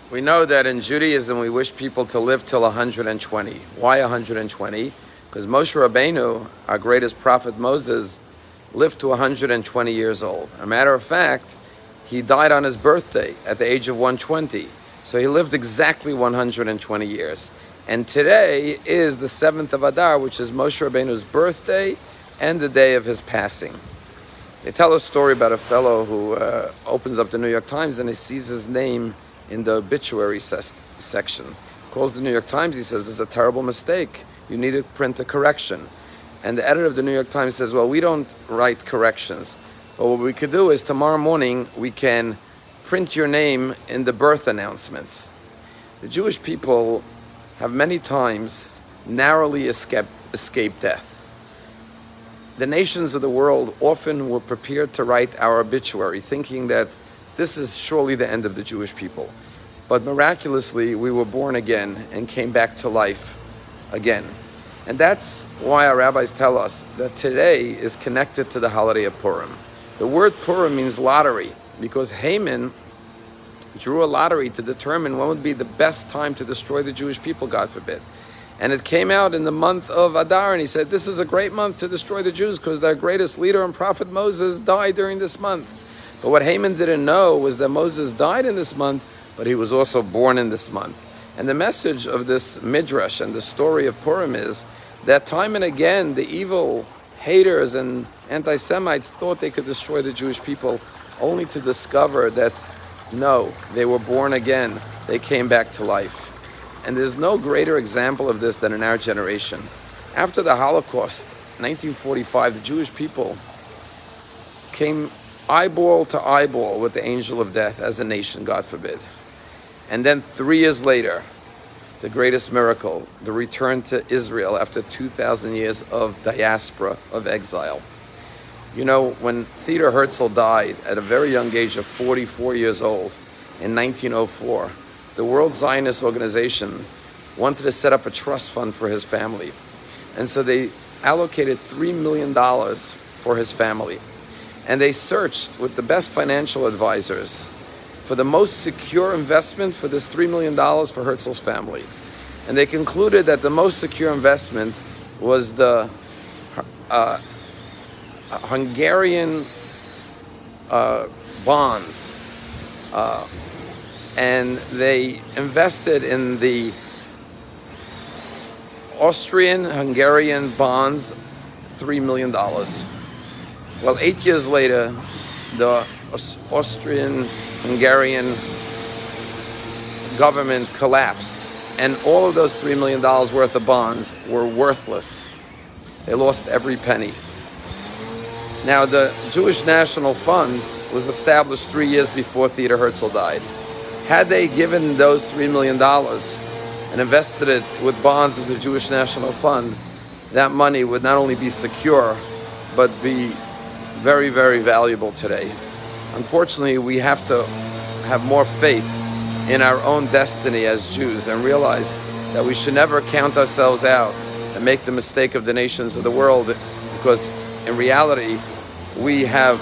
We know that in Judaism we wish people to live till 120. Why 120? Because Moshe Rabbeinu, our greatest prophet Moses, lived to 120 years old. As a matter of fact, he died on his birthday at the age of 120. So he lived exactly 120 years. And today is the 7th of Adar, which is Moshe Rabbeinu's birthday and the day of his passing. They tell a story about a fellow who opens up the New York Times and he sees his name in the obituary section. Calls the New York Times, he says, there's a terrible mistake. You need to print a correction. And the editor of the New York Times says, well, we don't write corrections. But what we could do is tomorrow morning we can print your name in the birth announcements. The Jewish people have many times narrowly escaped death. The nations of the world often were prepared to write our obituary, thinking that this is surely the end of the Jewish people. But miraculously, we were born again and came back to life again. And that's why our rabbis tell us that today is connected to the holiday of Purim. The word Purim means lottery, because Haman drew a lottery to determine when would be the best time to destroy the Jewish people, God forbid. And it came out in the month of Adar, and he said, this is a great month to destroy the Jews because their greatest leader and prophet Moses died during this month. But what Haman didn't know was that Moses died in this month, but he was also born in this month. And the message of this midrash and the story of Purim is that time and again the evil haters and anti-Semites thought they could destroy the Jewish people, only to discover that no, they were born again. They came back to life. And there's no greater example of this than in our generation. After the Holocaust, 1945, the Jewish people came eyeball to eyeball with the angel of death as a nation, God forbid. And then 3 years later, the greatest miracle, the return to Israel after 2,000 years of diaspora, of exile. You know, when Theodor Herzl died at a very young age of 44 years old in 1904, the World Zionist Organization wanted to set up a trust fund for his family. And so they allocated $3 million for his family. And they searched with the best financial advisors for the most secure investment for this $3 million for Herzl's family. And they concluded that the most secure investment was the Hungarian bonds. And they invested in the Austrian-Hungarian bonds, $3 million. Well, 8 years later, the Austrian-Hungarian government collapsed, and all of those $3 million worth of bonds were worthless. They lost every penny. Now, the Jewish National Fund was established 3 years before Theodor Herzl died. Had they given those $3 million and invested it with bonds of the Jewish National Fund, that money would not only be secure, but be very, very valuable today. Unfortunately, we have to have more faith in our own destiny as Jews and realize that we should never count ourselves out and make the mistake of the nations of the world, because in reality, we have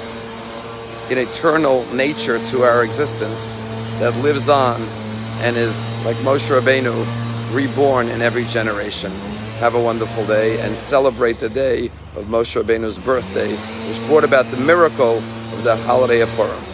an eternal nature to our existence that lives on and is, like Moshe Rabbeinu, reborn in every generation. Have a wonderful day and celebrate the day of Moshe Rabbeinu's birthday, which brought about the miracle of the holiday of Purim.